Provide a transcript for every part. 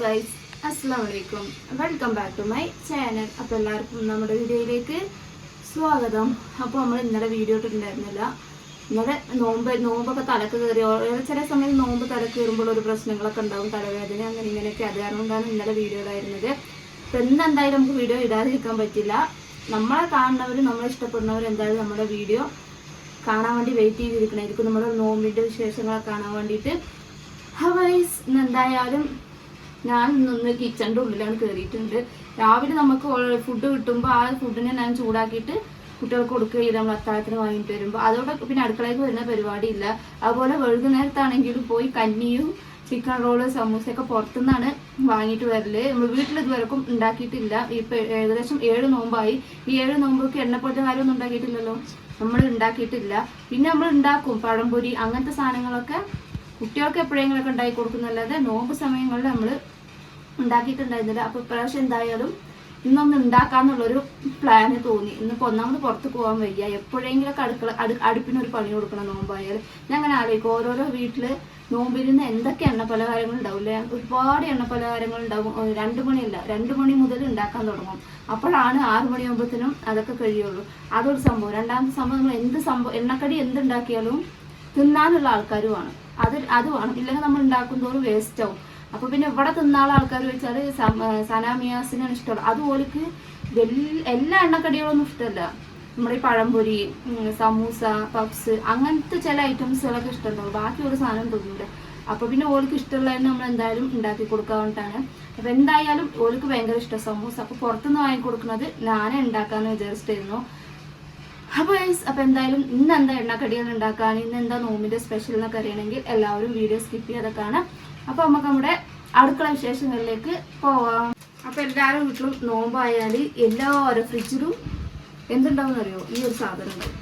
Guys, അസ്സലാമു അലൈക്കും. Welcome back to my channel. അപ്പോൾ എല്ലാവർക്കും നമ്മുടെ വീഡിയോയിലേക്ക് സ്വാഗതം. അപ്പോൾ നമ്മൾ ഇന്നലെ വീഡിയോ ഇട്ടിട്ടുണ്ടായിരുന്നില്ല. ഇന്നലെ നോമ്പൊക്കെ തലക്ക് കയറി. ചില സമയത്ത് നോമ്പ് തലക്ക് കയറുമ്പോൾ ഒരു പ്രശ്നങ്ങളൊക്കെ ഉണ്ടാവും, തലവേദന അങ്ങനെ ഇങ്ങനെയൊക്കെ. അത് കാരണം കൊണ്ടാണ് ഇന്നലെ വീഡിയോ ഇടായിരുന്നത്. അപ്പോൾ എന്തായാലും നമുക്ക് വീഡിയോ ഇടാതിരിക്കാൻ പറ്റില്ല. നമ്മളെ കാണുന്നവർ, നമ്മളെ ഇഷ്ടപ്പെടുന്നവർ എന്തായാലും നമ്മുടെ വീഡിയോ കാണാൻ വേണ്ടി വെയിറ്റ് ചെയ്തിരിക്കണമായിരിക്കും, നമ്മുടെ നോമ്പിൻ്റെ വിശേഷങ്ങളൊക്കെ കാണാൻ വേണ്ടിയിട്ട്. ഹവൈസ് എന്തായാലും ഞാൻ ഇന്നൊന്ന് കിച്ചണിൻ്റെ ഉള്ളിലാണ് കയറിയിട്ടുണ്ട്. രാവിലെ നമുക്ക് ഫുഡ് കിട്ടുമ്പോൾ ആ ഫുഡിനെ ഞാൻ ചൂടാക്കിയിട്ട് കുട്ടികൾക്ക് കൊടുക്കുകയില്ല. നമ്മൾ അത്താഴത്തിന് വാങ്ങിയിട്ട് വരുമ്പോൾ അതോടെ പിന്നെ അടുക്കളയ്ക്ക് വരുന്ന പരിപാടിയില്ല. അതുപോലെ വൈകുന്നേരത്താണെങ്കിലും പോയി കഞ്ഞിയും ചിക്കൻ റോള് സമൂസയൊക്കെ പുറത്തുനിന്നാണ് വാങ്ങിയിട്ട് വരല്. നമ്മൾ വീട്ടിൽ ഇതുവരെക്കും ഉണ്ടാക്കിയിട്ടില്ല. ഇപ്പം ഏകദേശം 7 നോമ്പായി. ഈ 7 നോമ്പൊക്കെ എണ്ണപ്പൊട്ട കാര്യമൊന്നും ഉണ്ടാക്കിയിട്ടില്ലല്ലോ, നമ്മൾ ഉണ്ടാക്കിയിട്ടില്ല. പിന്നെ നമ്മൾ ഉണ്ടാക്കും പഴംപൊരി അങ്ങനത്തെ സാധനങ്ങളൊക്കെ കുട്ടികൾക്ക് എപ്പോഴെങ്കിലൊക്കെ ഉണ്ടാക്കി കൊടുക്കുന്നല്ലാതെ നോമ്പ് സമയങ്ങളിൽ നമ്മൾ ഉണ്ടാക്കിയിട്ടുണ്ടായിരുന്നില്ല. അപ്പോൾ ഇപ്രാവശ്യം എന്തായാലും ഇന്നൊന്ന് ഉണ്ടാക്കാന്നുള്ളൊരു പ്ലാന് തോന്നി. ഇന്നിപ്പോൾ ഒന്നാമത് പുറത്ത് പോകാൻ വയ്യ, എപ്പോഴെങ്കിലൊക്കെ അടുപ്പിനൊരു പണി കൊടുക്കണം നോമ്പായാൽ. ഞാൻ അങ്ങനെ ആലോചിക്കും, ഓരോരോ വീട്ടിൽ നോമ്പിരുന്ന് എന്തൊക്കെ എണ്ണ പലഹാരങ്ങൾ ഉണ്ടാവില്ലേ, ഒരുപാട് എണ്ണ പലഹാരങ്ങൾ ഉണ്ടാവും. 2 മണിയല്ല, 2 മണി മുതൽ ഉണ്ടാക്കാൻ തുടങ്ങും. അപ്പോഴാണ് 6 മണിയാകുമ്പോഴത്തേനും അതൊക്കെ കഴിയുള്ളൂ. അതൊരു സംഭവം. രണ്ടാമത്തെ സംഭവം, നമ്മൾ എന്ത് സംഭവം എണ്ണക്കടി എന്തുണ്ടാക്കിയാലും തിന്നാനുള്ള ആൾക്കാരുമാണ്. അത് വേണം, ഇല്ലെങ്കിൽ നമ്മൾ ഉണ്ടാക്കും തോറും വേസ്റ്റ് ആവും. അപ്പോൾ പിന്നെ ഇവിടെ തിന്നാളെ ആൾക്കാർ വെച്ചാൽ സനാമിയാസിനാണ് ഇഷ്ടമുള്ളത്. അതുപോലെക്ക് എല്ലാ എണ്ണക്കടികളൊന്നും ഇഷ്ടമല്ല. നമ്മുടെ ഈ പഴംപൊരി, സമൂസ, പപ്സ് അങ്ങനത്തെ ചില ഐറ്റംസുകളൊക്കെ ഇഷ്ടമുണ്ടാവും. ബാക്കി ഒരു സാധനം തിന്നൂല. അപ്പോൾ പിന്നെ ഓൾക്ക് ഇഷ്ടമുള്ളതിന് നമ്മൾ എന്തായാലും ഉണ്ടാക്കി കൊടുക്കാൻ വേണ്ടിയിട്ടാണ്. അപ്പോൾ എന്തായാലും ഓൾക്ക് ഭയങ്കര ഇഷ്ടം സമൂസ. അപ്പോൾ പുറത്തുനിന്ന് വാങ്ങിക്കൊടുക്കുന്നത് ഞാനേ ഉണ്ടാക്കാമെന്ന് വിചാരിച്ചിട്ടായിരുന്നു. അപ്പോൾ എന്തായാലും ഇന്ന് എന്താ എണ്ണക്കടികൾ ഉണ്ടാക്കാൻ, ഇന്ന് എന്താ നോമ്പിൻ്റെ സ്പെഷ്യൽ എന്നൊക്കെ അറിയണമെങ്കിൽ എല്ലാവരും വീഡിയോ സ്കിപ്പ് ചെയ്യാതെ കാണാം. അപ്പോൾ നമുക്ക് നമ്മുടെ അടുക്കള വിശേഷങ്ങളിലേക്ക് പോവാം. അപ്പോൾ എല്ലാവരും വീട്ടിലും നോമ്പായാൽ എല്ലാവരും ഫ്രിഡ്ജിലും എന്തുണ്ടാവും അറിയോ, ഈ ഒരു സാധനം ഉണ്ടാവും.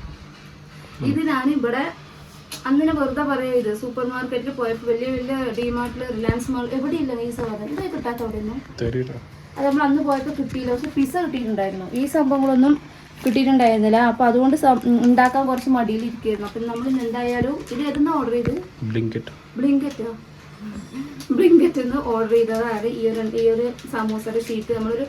ഇത് ഞാൻ ഇവിടെ അന്നിനെ വെറുതെ പറയത് സൂപ്പർ മാർക്കറ്റിൽ പോയപ്പോൾ വലിയ ഡിമാർട്ടിൽ, റിലയൻസ് മാൾ എവിടെയില്ല ഈ സാധനം. ഇതായി കിട്ടാത്ത അവിടെ ഒന്നും അത് നമ്മൾ അന്ന് പോയപ്പോൾ കിട്ടിയില്ല. പക്ഷെ പിസ്സ കിട്ടിയിട്ടുണ്ടായിരുന്നു, ഈ സംഭവങ്ങളൊന്നും കിട്ടിയിട്ടുണ്ടായിരുന്നില്ല. അപ്പോൾ അതുകൊണ്ട് ഉണ്ടാക്കാൻ കുറച്ച് മടിയിലിരിക്കുകയായിരുന്നു. അപ്പം നമ്മൾ എന്തായാലും ഇത് ഏതെന്നാ ഓർഡർ ചെയ്ത് ബ്ലിങ്കറ്റ് നിന്ന് ഓർഡർ ചെയ്തതാണ് ഈ ഒരു സമൂസയുടെ ഷീറ്റ്. നമ്മളൊരു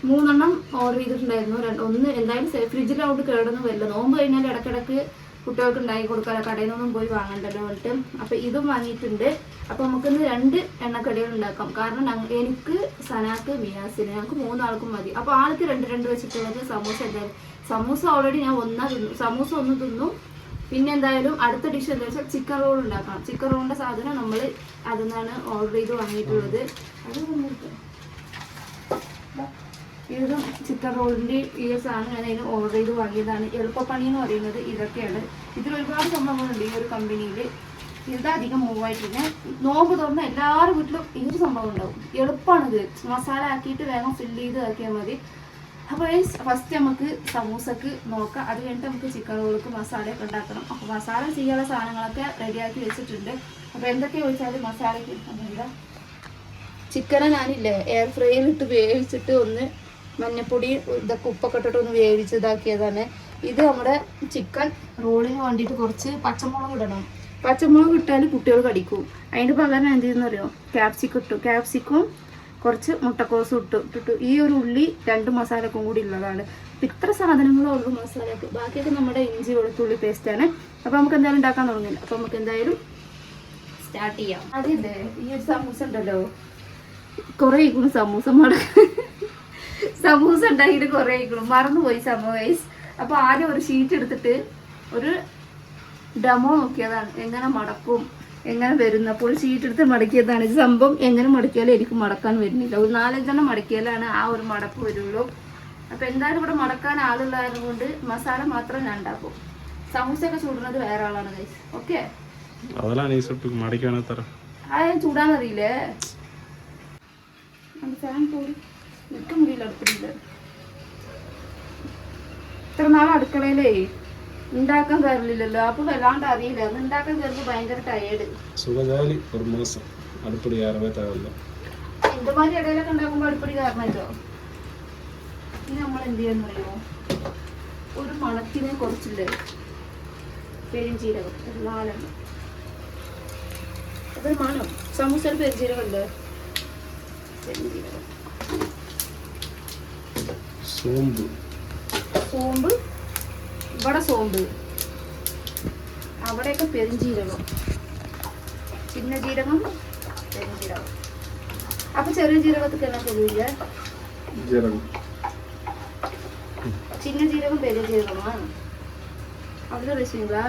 3 എണ്ണം ഓർഡർ ചെയ്തിട്ടുണ്ടായിരുന്നു. ഒന്ന് എന്തായാലും ഫ്രിഡ്ജിലോട്ട് കേടൊന്നും വരില്ല. നോമ്പ് കഴിഞ്ഞാൽ ഇടയ്ക്കിടയ്ക്ക് കുട്ടികൾക്ക് ഉണ്ടാക്കി കൊടുക്കാതെ കടയിൽ നിന്നൊന്നും പോയി വാങ്ങണ്ടല്ലോ പറഞ്ഞിട്ട്. അപ്പോൾ ഇതും വാങ്ങിയിട്ടുണ്ട്. അപ്പോൾ നമുക്കിന്ന് 2 എണ്ണക്കടികൾ ഉണ്ടാക്കാം. കാരണം എനിക്ക്, സനാക്ക്, മിയാസിന്, ഞങ്ങൾക്ക് 3 ആൾക്കും മതി. അപ്പോൾ ആൾക്ക് 2 വെച്ചിട്ടുള്ളത് സമൂസ. എന്തായാലും സമൂസ ഓൾറെഡി ഞാൻ സമൂസ ഒന്ന് തിന്നു. പിന്നെ എന്തായാലും അടുത്ത ഡിഷ് എന്താ വെച്ചാൽ ചിക്കൻ റോൾ ഉണ്ടാക്കണം. ചിക്കൻ റോളിൻ്റെ സാധനം നമ്മൾ അതിൽ നിന്നാണ് ഓർഡർ ചെയ്ത് വാങ്ങിയിട്ടുള്ളത്. ഇതും ചിക്കൻ റോളിൻ്റെ ഈ സാധനം ഞാൻ അതിന് ഓർഡർ ചെയ്ത് വാങ്ങിയതാണ്. എളുപ്പപ്പണി എന്ന് പറയുന്നത് ഇതൊക്കെയാണ്. ഇതിൽ ഒരുപാട് സംഭവങ്ങളുണ്ട് ഈ ഒരു കമ്പനിയിൽ. ഇതധികം മൂവായിട്ടില്ല. നോമ്പ് തുറന്ന് എല്ലാവരും വീട്ടിലും ഈ ഒരു സംഭവം ഉണ്ടാവും. എളുപ്പമാണിത്, മസാല ആക്കിയിട്ട് വേഗം ഫില്ല് ചെയ്ത് ആക്കിയാൽ മതി. അപ്പോൾ ഫസ്റ്റ് നമുക്ക് സമൂസക്ക് നോക്കാം. അത് കഴിഞ്ഞിട്ട് നമുക്ക് ചിക്കൻ റോൾക്ക് മസാലയൊക്കെ ഉണ്ടാക്കണം. അപ്പോൾ മസാല ചെയ്യാനുള്ള സാധനങ്ങളൊക്കെ റെഡിയാക്കി വെച്ചിട്ടുണ്ട്. അപ്പോൾ എന്തൊക്കെയാ ചോദിച്ചാൽ മസാലയ്ക്ക് എന്താ, ചിക്കനെ ഞാനില്ലേ എയർ ഫ്രൈയിലിട്ട് വേവിച്ചിട്ട് ഒന്ന് മഞ്ഞപ്പൊടി ഇതൊക്കെ ഉപ്പൊക്കെ ഇട്ടിട്ട് ഒന്ന് വേവിച്ചതാക്കിയതാണ്. ഇത് നമ്മുടെ ചിക്കൻ റോളിന് വേണ്ടിയിട്ട് കുറച്ച് പച്ചമുളക് ഇടണം. പച്ചമുളക് ഇട്ടാൽ കുട്ടികൾ കടിക്കും. അതിൻ്റെ പകരം എന്ത് ചെയ്യുന്ന അറിയോ, ക്യാപ്സിക്കും കുറച്ച് മുട്ടക്കോസും ഇട്ടിട്ട് ഈ ഒരു ഉള്ളി 2 മസാലക്കും കൂടി ഉള്ളതാണ്. അപ്പം ഇത്ര സാധനങ്ങളേ ഉള്ളൂ മസാലയ്ക്ക്. ബാക്കിയൊക്കെ നമ്മുടെ ഇഞ്ചി വെളുത്തുള്ളി പേസ്റ്റാണ്. അപ്പോൾ നമുക്ക് എന്തായാലും ഉണ്ടാക്കാൻ തുടങ്ങില്ല. അപ്പോൾ നമുക്ക് എന്തായാലും സ്റ്റാർട്ട് ചെയ്യാം. അതില്ലേ ഈ ഒരു സമൂസ ഉണ്ടല്ലോ, കുറേ ഇരിക്കണം സമൂസ ഉണ്ടാക്കിയിട്ട് കുറേ ഇരിക്കണം, മറന്നുപോയി സമൂസ്. അപ്പോൾ ആദ്യം ഒരു ഷീറ്റ് എടുത്തിട്ട് ഒരു ഡെമോ നോക്കിയതാണ്, എങ്ങനെ മടക്കും എങ്ങനെ വരുന്നു. അപ്പോൾ ഷീറ്റ് എടുത്ത് മടക്കിയതാണ്. ഇത് സംഭവം എങ്ങനെ മടക്കിയാലും എനിക്ക് മടക്കാൻ വരുന്നില്ല. ഒരു 4-5 എണ്ണം മടക്കിയാലാണ് ആ ഒരു മടപ്പ് വരുള്ളൂ. അപ്പോൾ എന്തായാലും ഇവിടെ മടക്കാൻ ആളുള്ളതായത് കൊണ്ട് മസാല മാത്രം ഞാൻ ഉണ്ടാക്കും. സമൂസയൊക്കെ ചൂടുന്നത് വേറെ ആളാണ് ഗൈസ്. ഓക്കെ, ഞാൻ ചൂടാന്നറിയില്ലേ, ഫാൻ പോയി നിൽക്കാൻ മുറിയില്ല അടുക്കളയില്ല. ഇത്ര നാൾ അടുക്കളയിലേ ഉണ്ടാക്കാൻ കയറില്ലല്ലോ. അപ്പൊ വല്ലാണ്ട് അറിയില്ല. അത് ഉണ്ടാക്കാൻ കയറുമ്പോ ഭയങ്കര ടയേർഡ്. എന്റെ മാതിരി ഇടയിലൊക്കെ ഉണ്ടാക്കുമ്പോ അടുപ്പടി കയറണല്ലോ. ഇനി നമ്മൾ എന്ത് ചെയ്യാന്ന് പറയുമോ, ഒരു മണത്തിനെ കുറച്ചില്ലേ പെരിഞ്ചീരകം 4 അതൊരു മണം. സമൂസയിൽ പെരിഞ്ചീരകം ഉണ്ട്. പെരുംജീരകം. സോമ്പ് ഇവിടെ സോമ്പ്, അവിടെയൊക്കെ പെരുംജീരകം. ചിന്ന ജീരകം, പെരുംജീരകം. അപ്പൊ ചെറിയ ജീരകത്തൊക്കെ എന്നാ ചെറിയ ചിന്ന ജീരകം പെരുംജീരകമാണ് അവിടെ വെച്ചിங்களா?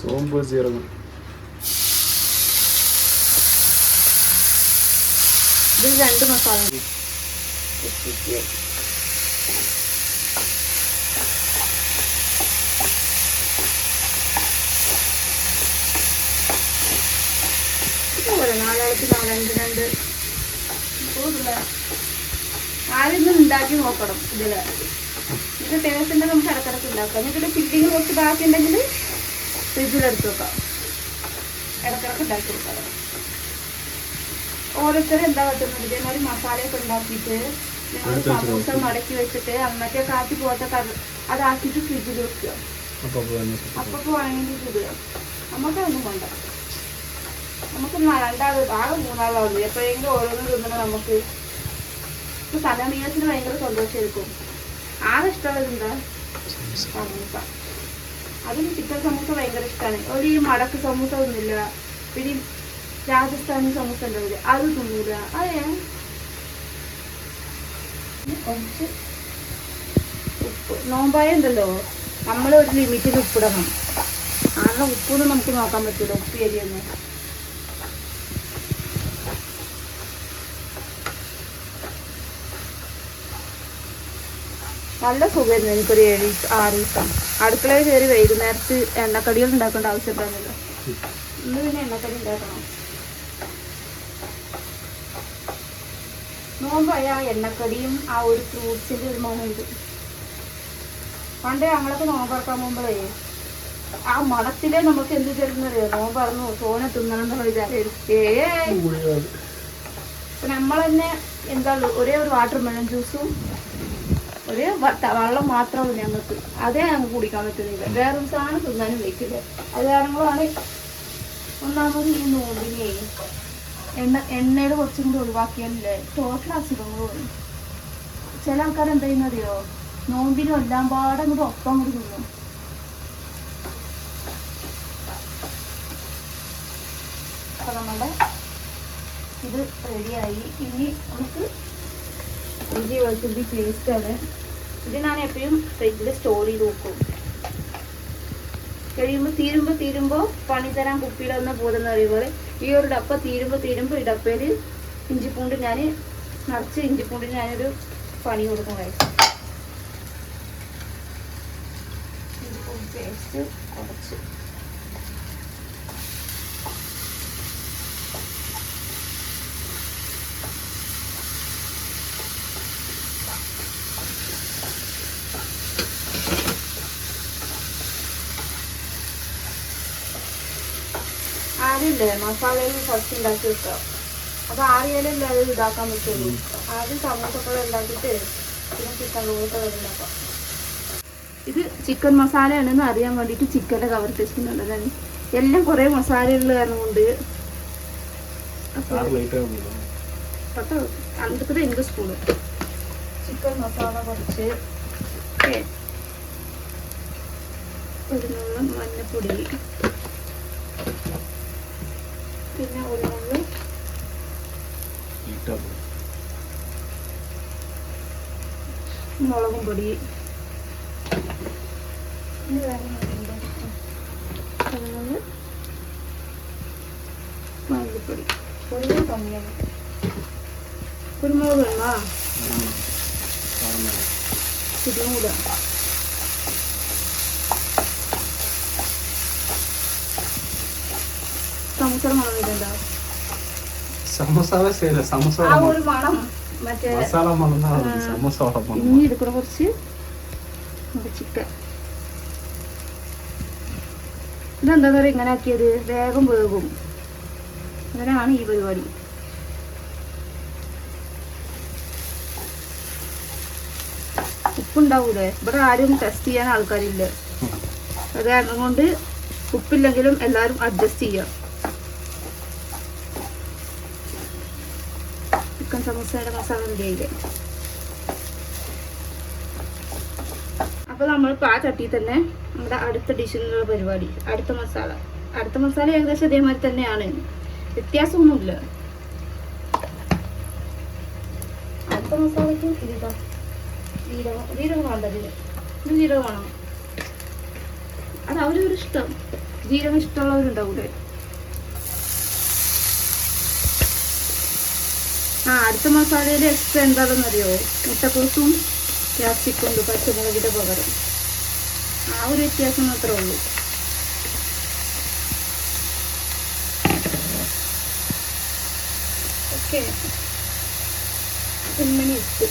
സോമ്പ് ജീരകം. ഇത് 2 മസാല. നാലാൾക്ക് 4 ആദ്യം ഉണ്ടാക്കി നോക്കണം. ഇതില് ടേസ്റ്റ് ഉണ്ടെങ്കിൽ നമുക്ക് ഇടക്കിടക്ക് ഉണ്ടാക്കാം. ഇതിൽ ഫില്ലിങ് കുറച്ച് ബാക്കി ഉണ്ടെങ്കിൽ ഫ്രിഡ്ജിലെടുത്ത് വെക്കാം, ഇടക്കിടക്ക് ഉണ്ടാക്കി കൊടുക്കാം. ഓരോരുത്തരും എന്താ പറ്റുന്നത് ഇതേമാതിരി മസാലയൊക്കെ ഉണ്ടാക്കിയിട്ട് ഞങ്ങൾ സമൂസ മടക്കി വെച്ചിട്ട് അന്നത്തെ കാറ്റ് പോലത്തെ അതാക്കിയിട്ട് ഫ്രിഡ്ജിൽ വെക്കുക. അപ്പൊ വേണമെങ്കിൽ ചുടുക. നമുക്കതൊന്നും വേണ്ട. നമുക്ക് 2 ആകെ 3 ആളുള്ളൂ. എപ്പോഴെങ്കിലും ഓരോന്നും തിന്നണം. നമുക്ക് ഇപ്പൊ സലമീയത്തിന് ഭയങ്കര സന്തോഷമായിരിക്കും. ആകെ ഇഷ്ടമുള്ളത് എന്താ? സമൂസ. അതും ചിക്കൻ സമൂസ ഭയങ്കര ഇഷ്ടമാണ്. ഒരു ഈ മടക്ക് സമൂസ ഒന്നുമില്ല. പിന്നെ രാജസ്ഥാനി സമൂസ ഉണ്ടാവില്ല, അത് തിന്നൂല. അതെ കുറച്ച് ഉപ്പ്. നോമ്പായ ഉണ്ടല്ലോ, നമ്മളൊരു ലിമിറ്റിൽ ഉപ്പിടണം. കാരണം ഉപ്പൊന്നും നമുക്ക് നോക്കാൻ പറ്റില്ല. ഉപ്പ് ഏരിയൊന്നും. നല്ല സുഖമായിരുന്നു. എനിക്കൊരു 7-6 ദിവസം അടുക്കളയിൽ കയറി വൈകുന്നേരത്ത് എണ്ണക്കടികൾ ഉണ്ടാക്കേണ്ട ആവശ്യപ്പെടുന്നില്ല. ഇന്ന് പിന്നെ എണ്ണക്കടി ഉണ്ടാക്കണം. നോമ്പായ ആ എണ്ണക്കടിയും ആ ഒരു ഫ്രൂട്ട്സിന്റെ ഒരു മണമുണ്ട്. പണ്ടേ ഞങ്ങളൊക്കെ നോമ്പറക്കാൻ പോകുമ്പോഴേ ആ മണത്തിലെ നമുക്ക് എന്ത് തരുന്നറിയോ? നോമ്പറന്നു സോന തിന്നണം എന്നുള്ള വിചാരം. നമ്മൾ തന്നെ എന്താ ഒരേ ഒരു വാട്ടർ മെലൺ ജ്യൂസും ഒരേ വെള്ളം മാത്രമേ ഞങ്ങൾക്ക്. അതേ ഞങ്ങൾക്ക് കുടിക്കാൻ പറ്റുന്നില്ല. വേറൊരു സാധനം തിന്നാനും വയ്ക്കില്ല. അത് കാരണങ്ങളാണ് ഒന്നാമത് ഈ നോമ്പിനെ എണ്ണയുടെ കുറച്ചും കൂടി ഒഴിവാക്കിയാലല്ലേ ടോട്ടൽ അസുഖങ്ങൾ വരും. ചില ആൾക്കാർ എന്താ ചെയ്യുന്നറിയോ? നോമ്പിനും എല്ലാം പാടെ കൂടി ഒപ്പം കൂടി തിന്നും. അപ്പൊ നമ്മുടെ ഇത് റെഡിയായി. ഇനി നമുക്ക് ഇഞ്ചി വെളുത്തുള്ളി പേസ്റ്റാണ്. ഇത് ഞാൻ എപ്പോഴും ഫ്രിഡ്ജിൽ സ്റ്റോർ ചെയ്ത് വെക്കും. തീരുമ്പോൾ പണി തരാൻ കുപ്പിയിലൊന്ന പോതെന്ന് പറയുമ്പോൾ ഈ ഒരു ഡപ്പ തീരുമ്പോൾ ഈ ഡപ്പയിൽ ഇഞ്ചിപ്പൂണ്ട് ഞാൻ നിറച്ച് ഇഞ്ചിപ്പൂണ്ടിന് ഞാനൊരു പണി കൊടുക്കും. ഇഞ്ചിപ്പൂണ്ട് പേസ്റ്റ് കുറച്ച് ആദ്യമില്ലേ മസാലയിൽ ഫസ്റ്റ് ഉണ്ടാക്കി വെക്കാം. അപ്പൊ ആറിയാലല്ലേ അത് ഇതാക്കാൻ പറ്റുള്ളൂ. ആദ്യം സമൂസകൾ ഉണ്ടാക്കിയിട്ട് പിന്നെ ചിക്കൻ റോളൊക്കെ ഉണ്ടാക്കാം. ഇത് ചിക്കൻ മസാലയാണെന്ന് അറിയാൻ വേണ്ടിയിട്ട് ചിക്കൻ്റെ കവർ ടെസ്റ്റുന്നുണ്ട്. ഞാൻ എല്ലാം കുറേ മസാലയുള്ള കാരണം കൊണ്ട് അന്നത്തെ 8 സ്പൂണ് ചിക്കൻ മസാല കുറച്ച്, ഒരു നുള്ള മഞ്ഞപ്പൊടി, പിന്നെ ഒരു നുള്ള മുളകും പൊടി, മല്ലിപ്പൊടി. കുരുമുളക് കമ്മിയാണ്. കുരുമുളക് വേണോ? കുരുമുളക് സമൂസ മണം ഇടണ്ടോ? ആ ഒരു മണം മറ്റേ ഇനി എടുക്കണ കുറച്ച് ചിക്കൻ. ഇതെന്താ പറയുക ഇങ്ങനെ ആക്കിയത്? വേഗം വേകും. അങ്ങനെയാണ് ഈ പരിപാടി. ഉപ്പുണ്ടാവൂലേ? ഇവിടെ ആരും ടെസ്റ്റ് ചെയ്യാൻ ആൾക്കാരില്ല. അത് കാരണം കൊണ്ട് ഉപ്പില്ലെങ്കിലും എല്ലാവരും അഡ്ജസ്റ്റ് ചെയ്യാം. ചിക്കൻ സമൂസയുടെ മസാല റെഡി ആയില്ലേ. അപ്പോൾ നമ്മളിപ്പോൾ ആ ചട്ടിയിൽ തന്നെ നമ്മുടെ അടുത്ത ഡിഷിനുള്ള പരിപാടി, അടുത്ത മസാല ഏകദേശം ഇതേമാതിരി തന്നെയാണ്, വ്യത്യാസമൊന്നുമില്ല. അടുത്ത മസാലയ്ക്ക് ഇതിതാ ജീരകം വേണ്ടത്, ഇത് ജീരകം വേണം. അത് അവരൊരു ഇഷ്ടം, ജീരകം ഇഷ്ടമുള്ളവരുണ്ടാവൂലേ. അടുത്ത മസാലയിൽ എക്സ്ട്രാ എന്താണെന്നറിയോ, മുട്ടക്കോസും ക്യാപ്സിക്കും ഉണ്ട് പച്ചമുളകിൻ്റെ പകരം. ആ ഒരു വ്യത്യാസം മാത്രമേ ഉള്ളൂ. ഓക്കെ, ഇങ്ങനെ ഇട്ട്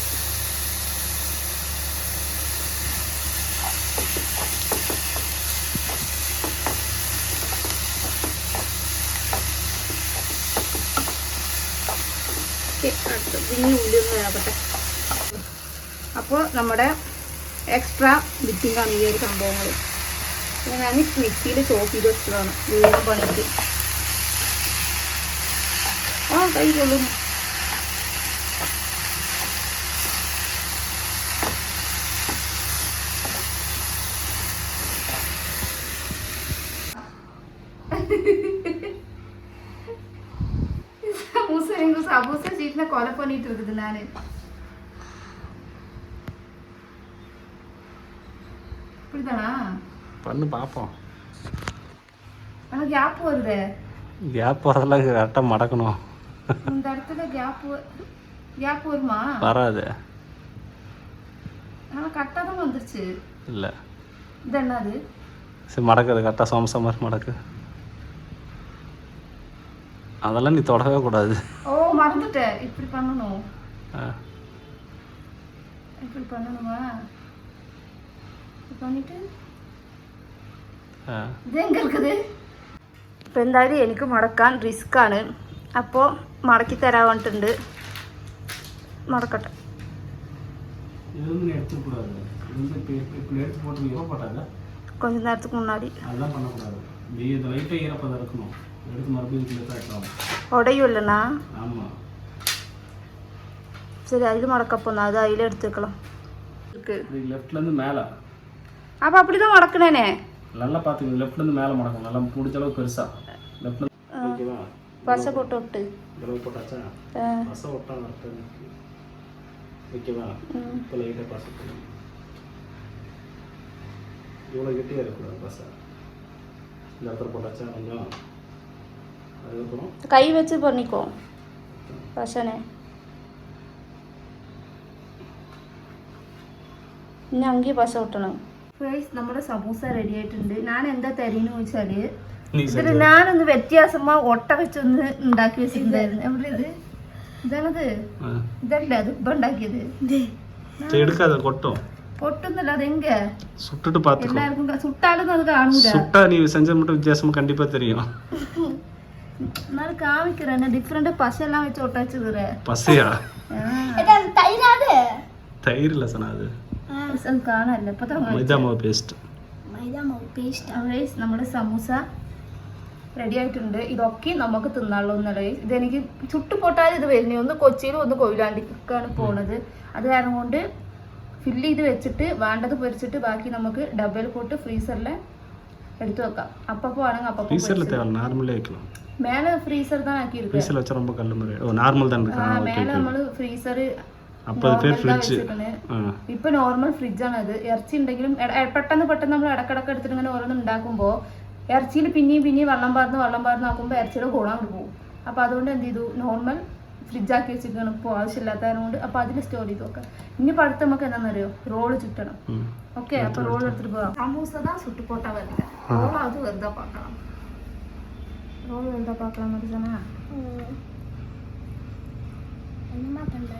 പിന്നെ ഉള്ളി ഒന്ന് വേകട്ടെ. അപ്പോൾ നമ്മുടെ എക്സ്ട്രാ ബിറ്റിംഗ് ആണ് ഈ ഒരു സംഭവങ്ങൾ. ഞാൻ മിക്സിയിൽ ചോപ്പ് ചെയ്ത് വെച്ചതാണ് വേഗം പണിയിട്ട്. കൈ കൊള്ളുന്നു. சமோசா சீட்ல கொலை பண்ணிட்டு இருக்குது. நானு இப்படிதானா பண்ணு பாப்போம். ஆனா கேப் வருது. கேப் வரதெல்லாம் கரெக்டாக மடக்கணும். இந்த இடத்துல கேப் வருமா? வராது. ஆனா கரெக்டாக தான் வந்துருச்சு. இல்லை இது என்னது? சரி மடக்குது கரெக்டாக, சமோசா மாதிரி மடக்கு. அதெல்லாம் நீ தொடவே கூடாது. ஓ மறந்துட்டேன், இப்படி பண்ணணும். இப்படி பண்ணணுமா? பண்ணிட்டு ഇത് എങ്ക இருக்குது. ഇപ്പം എന്തായാലും എനിക്ക് മടക്കാൻ റിസ്ക്കാണ്. അപ്പോൾ മടക്കി തരാൻ വേണ്ടിയിട്ടുണ്ട്. മടക്കട്ടെ. கொஞ்ச நேரத்துக்கு முன்னாடி உடையும் இல்லைண்ணா. சரி அதில் மடக்கப்போனா அது அதில் எடுத்துக்கலாம். லெஃப்ட்லேருந்து மேலே. அப்போ அப்படி தான் மடக்கணேனே. நல்லா பார்த்துக்கணும், லெஃப்ட்லேருந்து மேலே மடக்கணும். நல்லா முடிஞ்ச அளவுக்கு பெருசாக லெஃப்ட்ல. ஓகேவா? பசை போட்டு விட்டு போட்டாச்சா? பசை ஒட்டாமல் இருக்குது. ஓகேவா? இப்போ லைட்டாக பசை போடணும். இவ்வளோ கெட்டியாக இருக்கக்கூடாது பசை. இந்த இடத்துல போட்டாச்சா? கொஞ்சம் அதுக்கப்புறம் கை வச்சு பண்ணிக்கோ பசனே. ഇനി അങ്ങേ പശ ഒട്ടണം. നമ്മുടെ സമൂസ റെഡി ആയിട്ടുണ്ട്. ഞാൻ എന്താ തരീന്ന് ചോദിച്ചാല് ഇതിൽ ഞാനൊന്ന് വ്യത്യാസമാ ഒട്ട വെച്ചൊന്ന് ഉണ്ടാക്കി വെച്ചിട്ടുണ്ടായിരുന്നു. എവിടെ ഇത്? ഇതാണത്? ഇതല്ല അത് ഇപ്പൊ ഉണ്ടാക്കിയത്. പൊട്ടുന്നില്ല. അതെങ്ക சுட்டுட்டு பாத்துக்கோ. எல்லாருக்கும் சுட்டாலும் அது காணூல. சுட்டா நீ செஞ்ச மட்டும் வித்தியாசமா கண்டிப்பா தெரியும். நான் காமிக்கிறேன். டிஃபரெண்ட் பசை எல்லாம் வச்சு ஒட்ட வச்சிருக்கற. பசையா? এটা தயிராது. தயிர் இல்ல சனா அது. അത് കാണാല്ല. ഇപ്പൊ മൈദ മാവ് പേസ്റ്റ്. നമ്മുടെ സമൂസ റെഡി ആയിട്ടുണ്ട്. ഇതൊക്കെ നമുക്ക് തിന്നാനുള്ള ഒന്നല്ലേ. ഇതെനിക്ക് ചുട്ടു പൊട്ടാൽ ഇത് വരുന്നേ. ഒന്ന് കൊച്ചിയിലും ഒന്ന് കൊയിലാണ്ടിക്കാണ് പോണത്. അത് കാരണം കൊണ്ട് ഫില്ല് ചെയ്ത് വെച്ചിട്ട് വേണ്ടത് പൊരിച്ചിട്ട് ബാക്കി നമുക്ക് ഡബിൾ പോട്ട് ഫ്രീസറിൽ എടുത്തു വെക്കാം. അപ്പോ ആണെങ്കിൽ അപ്പോ മേലെ ഫ്രീസർ தான் ആക്കിയിരിക്കുന്നത്. മേലെ നമ്മൾ ഫ്രീസർ ഇപ്പൊ നോർമൽ ഫ്രിഡ്ജാണ് അത്. ഇറച്ചി ഉണ്ടെങ്കിലും പെട്ടെന്ന് നമ്മൾ ഇടക്കിടക്ക് എടുത്തിട്ട് ഇങ്ങനെ ഓരോന്ന് ഉണ്ടാക്കുമ്പോ ഇറച്ചിയിൽ പിന്നെയും വെള്ളം പാർന്ന് ആക്കുമ്പോൾ ഇറച്ചിയുടെ ഗുണം പോകും. അപ്പൊ അതുകൊണ്ട് എന്ത് ചെയ്തു, നോർമൽ ഫ്രിഡ്ജാക്കി വെച്ചിരിക്കണം. ഇപ്പോൾ ആവശ്യമില്ലാത്തതുകൊണ്ട്. അപ്പൊ അതിൽ സ്റ്റോർ ചെയ്ത് നോക്കാം. ഇനി പടുത്ത് നമുക്ക് എന്താണെന്നറിയോ, റോള് ചുറ്റണം. ഓക്കെ, അപ്പൊ റോൾ എടുത്തിട്ട് പോകാം. സമൂസ தான் சுட்டு போட்டா வரல. റോൾ അത് വെറുതെ പാക്കണം. റോൾ വെറുതെ പാക്കണം മതിച്ചാ. என்னமா பண்ற?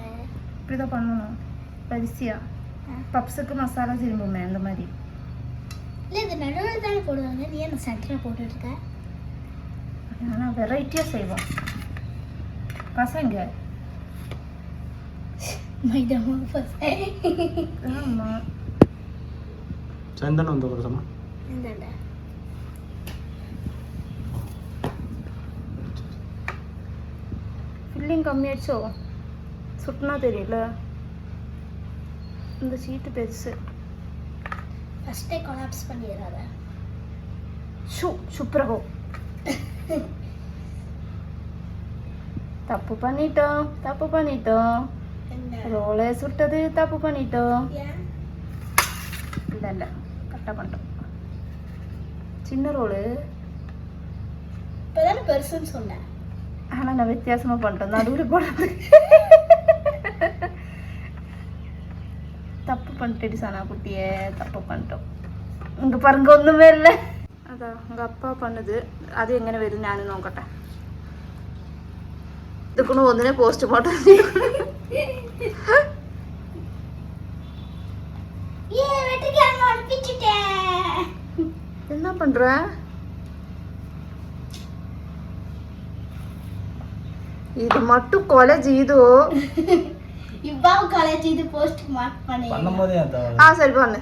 இப்படிதான் பண்ணணும். பரிசியா பப்ஸுக்கு மசாலா திரும்புமே அந்த மாதிரி. இல்லை இது நடுவில் தானே போடுவாங்க, நீ என்ன சென்டரில் போட்டுருக்க? ஆனால் வெரைட்டியாக செய்வோம் பசங்க. மைதா மாவு. ஆமாம் சந்தன வந்து கொடுத்தமா എന്താ ഫില്ലിങ് കമ്മിയടിച്ചോ? சுட்டினா தெரியல இந்த சீட்டு பெருசு. ஃபர்ஸ்டே கொலாப்ஸ் பண்ணிடுறாத. சூப்பராகோ தப்பு பண்ணிட்டோம். ரோலை சுட்டது தப்பு பண்ணிட்டோம். இல்லை கரெக்டாக பண்ணிட்டோம். சின்ன ரோலு இப்போதானே பெருசுன்னு சொன்னேன். ஆனால் நான் வித்தியாசமாக பண்ணிட்டோம். நடுவில் போனது தப்பு பண்ணிட்டு சானா குட்டியே தப்பு பண்ணிட்டோம். இங்கே பாருங்க ஒன்றுமே இல்லை. அதான் உங்கள் அப்பா பண்ணுது. அது எങ്ങനെ വരും ഞാനും നോക്കട്ടെ. இதுக்குன்னு ஒன்றுனே போஸ்ட்மார்ட்டம் என்ன பண்ற? இது மட்டும் கொலை செய்தோ. இவ்வாவு காலேஜ் இது போஸ்ட் மார்க் பண்ணும்போதே சரி பண்ணு.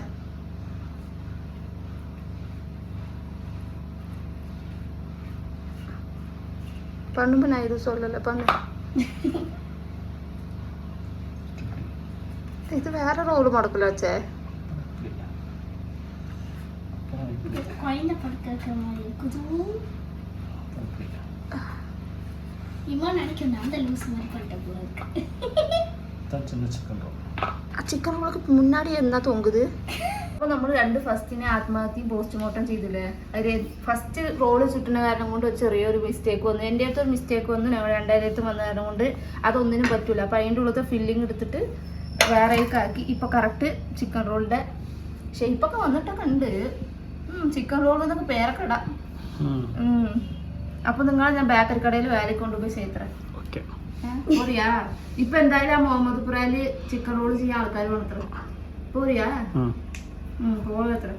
பண்ணும்போ நான் எதுவும் சொல்லலை. பண்ணு. இது வேற ரோல் மடக்கலாச்சே. குழந்தை படுக்க மாதிரி இருக்குது. இவன் நினைக்கணும் அந்த லூஸ் மாதிரி பண்ணிட்ட போல இருக்கு. சின்ன சிக்கன் ரோல். ചിക്കൻ റോളൊക്കെ മുന്നാടി എന്നാ തോന്നുന്നത്. അപ്പോൾ നമ്മൾ രണ്ട് ഫസ്റ്റിനെ ആത്മഹത്യയും പോസ്റ്റ്മോർട്ടം ചെയ്തില്ലേ. അതിൽ ഫസ്റ്റ് റോള് ചുറ്റുന്ന കാരണം കൊണ്ട് ചെറിയൊരു മിസ്റ്റേക്ക് വന്നു. എൻ്റെ അടുത്ത് ഒരു മിസ്റ്റേക്ക് വന്നു. ഞങ്ങൾ രണ്ടായിരത്തും വന്ന കാരണം കൊണ്ട് അതൊന്നിനും പറ്റില്ല. അപ്പോൾ അതിൻ്റെ ഉള്ളത്തെ ഫില്ലിങ് എടുത്തിട്ട് വേറെയൊക്കെ ആക്കി ഇപ്പോൾ കറക്റ്റ് ചിക്കൻ റോളിൻ്റെ ഷേപ്പൊക്കെ വന്നിട്ടൊക്കെ ഉണ്ട്. ചിക്കൻ റോൾ എന്നൊക്കെ പേരൊക്കെ ഇടാം. അപ്പോൾ നിങ്ങൾ ഞാൻ ബേക്കറി കടയിൽ വേലയ്ക്ക് കൊണ്ടുപോയി ചെയ്ത്ര പോരിയാ. ഇപ്പൊ എന്തായാലും ആ മുഹമ്മദ് പുരയില് ചിക്കൻ റോൾ ചെയ്യാൻ ആൾക്കാർ വന്നത്ര പോരിയാ. പോകത്ര.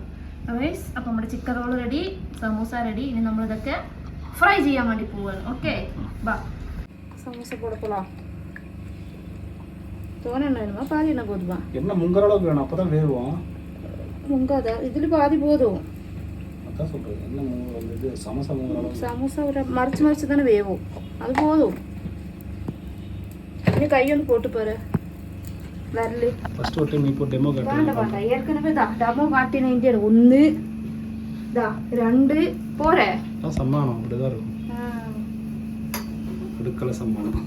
അപ്പൊ നമ്മുടെ chicken roll ready, samosa ready. ഇനി നമ്മളിതൊക്കെ ഫ്രൈ ചെയ്യാൻ വേണ്ടി പോവാണ്. ഓക്കെ ബാ. സമൂസ കൊടുക്കലോ തോന്നുന്നുണ്ടായിരുന്നു. പാതി എണ്ണ போதுமா? என்ன முங்கற அளவுக்கு வேணும், அப்பதான் வேகும். முங்காதா? இதுல பாதி போதும். அதான் சொல்றேன். என்ன இது சமோசா முங்கற அளவுக்கு. சமோசா ஒரு மறைச்சு தானே வேவும். அது போதும். ഇനി കൈ ഒന്ന് പോട്ട് പോരെ വരല്. ഫസ്റ്റ് ഒരു ടൈം ഇപ്പോൾ ഡെമോ കാട്ടി. വേണ്ട ഏற்கனவே ഡെമോ കാട്ടിന ഇന്ത്യയാണ്. 1 2 പോരെ. ആ സമ്മാനം ഇവിടെതാ இருக்கும். എടുക്കല സമ്മാനം.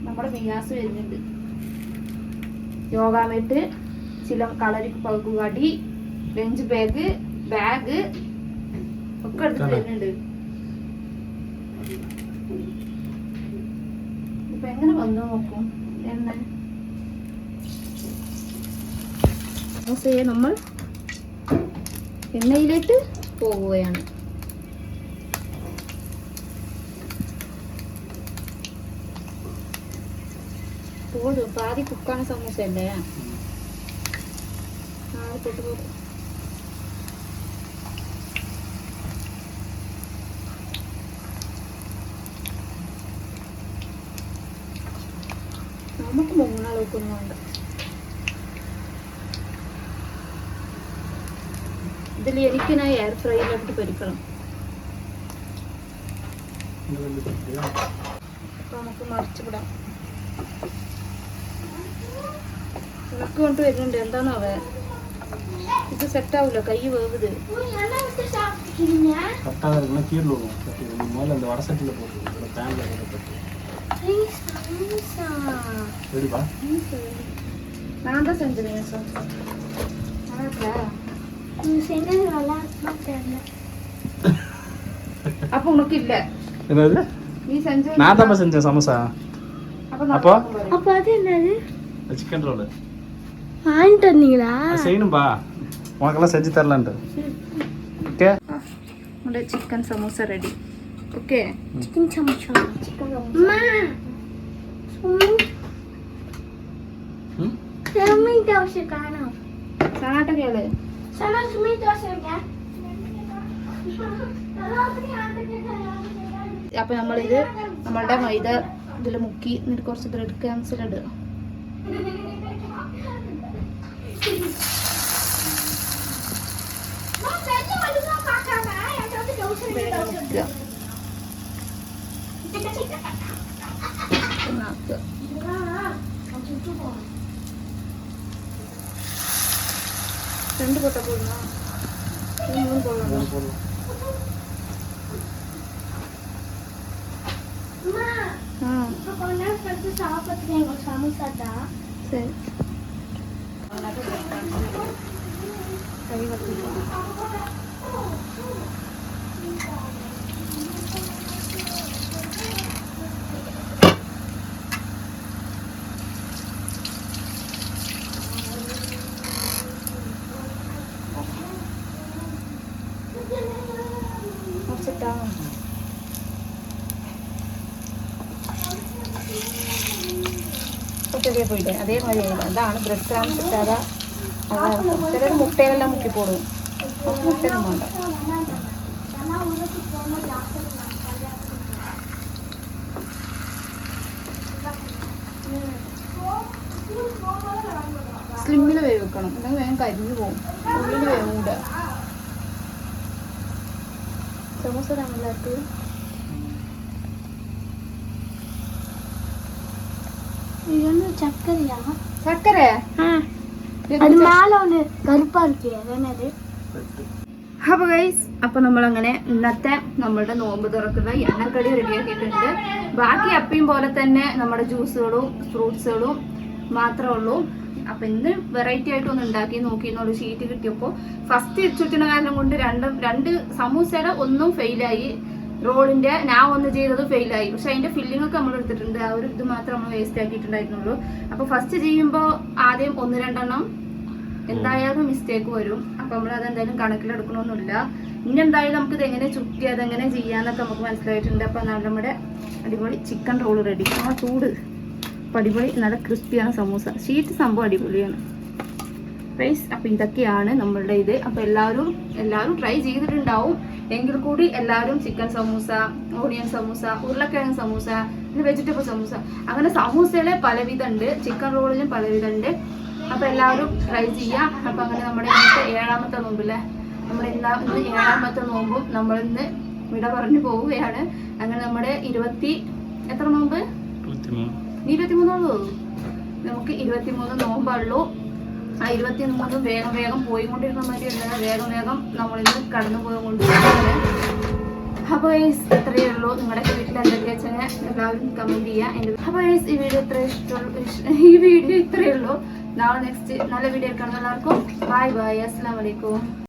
നമ്മുടെ വിയാസ് വരുന്നുണ്ട്. യോഗ മാറ്റ്, ചില കളറിക്ക് പകുകാടി, ലഞ്ച് ബാഗ് ഒക്കെ എടുത്തിട്ട് വരുന്നുണ്ട്. ഇപ്പൊ എങ്ങനെ വന്നു നോക്കും. സമൂസയെ നമ്മൾ എണ്ണയിലേക്ക് പോകുകയാണ്. പോടും പാതി കുക്കാണ് സമൂസ അല്ലേ. പോട്ട് നമുക്ക് മുങ്ങാളൊക്കൊന്നും വേണ്ട. ഇതിൽ എനിക്ക് ഞാൻ എയർ ഫ്രൈയിലിട്ട് പൊരിക്കണം. അപ്പൊ നമുക്ക് മറിച്ചിടാം. ഉണക്ക് കൊണ്ട് വരുന്നുണ്ട്. എന്താണോ അവ ഇത് സെറ്റ് ആവില്ല. കൈ വേവുത്. நான் தான் செஞ்சேன். அப்ப உனக்கு இல்ல. என்னது? நீ செஞ்ச. நான் தான் செஞ்சேன் சமோசா. அப்போ அது என்னது? சிக்கன் ரோல் வாங்கிட்டு வந்தீங்களா? செய்யணும்பா, உனக்கெல்லாம் செஞ்சு தரலான்ட்டு. ஓகே, നമ്മുടെ chicken samosa ready. Okay, chicken samosa. അമ്മ സുമി ദോശ കാണോ? സാനാട്ട കേള്. സന സുമി ദോശ क्या? അപ്പൊ നമ്മളിത് നമ്മളുടെ മൈദ ഇതിൽ മുക്കി എന്നിട്ട് കുറച്ച് ബ്രെഡ് ക്രംസ് ഇടുക. വെക്കുക. രണ്ട് പൊട്ട പോടുന്ന മൂന്ന് പോടണം. സമൂസ சரி கை வச்சு முடிச்சுட்டா ചെറിയ പോയിട്ട് അതേമാതിരി അതാണ് ബ്രെഡ് ക്രാംസ് ഇട്ടാതെ ചിലർ മുട്ടയിലെല്ലാം മുക്കി പോടും. മുട്ടയൊന്നും വേണ്ട. സ്ലിമ്മിൽ വേവ് വെക്കണം, അല്ലെങ്കിൽ വേഗം കരിഞ്ഞു പോകും. ഉള്ളിൽ വേവും കൂടെ. സമോസ എല്ലാവർക്കും சக்கரையா? சக்கரை அது மேல ஒண்ணு கருப்பா இருக்கு, அது അപ്പോൾ ഗൈസ്, അപ്പോൾ നമ്മളങ്ങനെ ഇന്നത്തെ നമ്മളുടെ നോമ്പ് തുറക്കുന്ന എണ്ണക്കടി റെഡിയാക്കിയിട്ടുണ്ട്. ബാക്കി അപ്പയും പോലെ തന്നെ നമ്മുടെ ജ്യൂസുകളും ഫ്രൂട്ട്സുകളും മാത്രമേ ഉള്ളൂ. അപ്പം ഇന്ന് വെറൈറ്റി ആയിട്ടൊന്ന് ഉണ്ടാക്കി നോക്കിയെന്നുള്ള ഷീറ്റ് കിട്ടിയപ്പോൾ ഫസ്റ്റ് ചുറ്റിന കാരണം കൊണ്ട് രണ്ട് സമൂസയുടെ ഒന്നും ഫെയിലായി. റോളിന്റെ ഞാൻ ഒന്ന് ചെയ്തത് ഫെയിലായി. പക്ഷെ അതിന്റെ ഫില്ലിംഗ് ഒക്കെ നമ്മൾ എടുത്തിട്ടുണ്ട്. ആ ഒരു ഇത് മാത്രം നമ്മൾ വേസ്റ്റ് ആക്കിയിട്ടുണ്ടായിരുന്നുള്ളൂ. അപ്പൊ ഫസ്റ്റ് ചെയ്യുമ്പോൾ ആദ്യം 1-2 എന്തായാലും മിസ്റ്റേക്ക് വരും. അപ്പൊ നമ്മൾ അതെന്തായാലും കണക്കിലെടുക്കണമെന്നില്ല. ഇനി എന്തായാലും നമുക്ക് ഇത് എങ്ങനെ ചുറ്റി അതെങ്ങനെ ചെയ്യാന്നൊക്കെ നമുക്ക് മനസ്സിലായിട്ടുണ്ട്. അപ്പൊ നമ്മുടെ അടിപൊളി ചിക്കൻ റോൾ റെഡി. ആ ചൂട് അടിപൊളി നല്ല ക്രിസ്പിയാണ് സമൂസ. ഷീറ്റ് സംഭവം അടിപൊളിയാണ് ഗൈസ്. അപ്പൊ ഇതൊക്കെയാണ് നമ്മളുടെ ഇത്. അപ്പൊ എല്ലാവരും ട്രൈ ചെയ്തിട്ടുണ്ടാവും. എങ്കിൽ കൂടി എല്ലാവരും ചിക്കൻ സമൂസ, ഓണിയൻ സമൂസ, ഉരുളക്കിഴങ്ങ് സമൂസ, പിന്നെ വെജിറ്റബിൾ സമൂസ, അങ്ങനെ സമൂസയിലെ പലവിധം ഉണ്ട്. ചിക്കൻ റോളിലും പലവിധം ഉണ്ട്. അപ്പൊ എല്ലാവരും ട്രൈ ചെയ്യാം. അപ്പൊ അങ്ങനെ നമ്മുടെ ഇന്നത്തെ 7ാമത്തെ നോമ്പില്ലേ, നമ്മുടെ ഇന്ന് 7ാമത്തെ നോമ്പും നമ്മളിന്ന് വിട പറഞ്ഞു പോവുകയാണ്. അങ്ങനെ നമ്മുടെ എത്ര നോമ്പ്? 23 നമുക്ക് 23 നോമ്പുള്ളൂ. ആ 23 വേഗം പോയിക്കൊണ്ടിരുന്ന മാതിരി വേഗം നമ്മളിന്ന് കടന്നു പോയിക്കൊണ്ടിരിക്കുന്നത്. അപ്പോൾ ഇത്രയേ ഉള്ളൂ. നിങ്ങളുടെയൊക്കെ വീട്ടിൽ എന്തൊക്കെയാ വെച്ചാൽ എല്ലാവരും കമന്റ് ചെയ്യുക. അപ്പോൾ ഈ വീഡിയോ ഇത്രയേ ഉള്ളൂ. നാളെ നെക്സ്റ്റ് നല്ല വീഡിയോ കാണുന്ന എല്ലാവർക്കും ബൈ. അസ്സലാമു അലൈക്കും.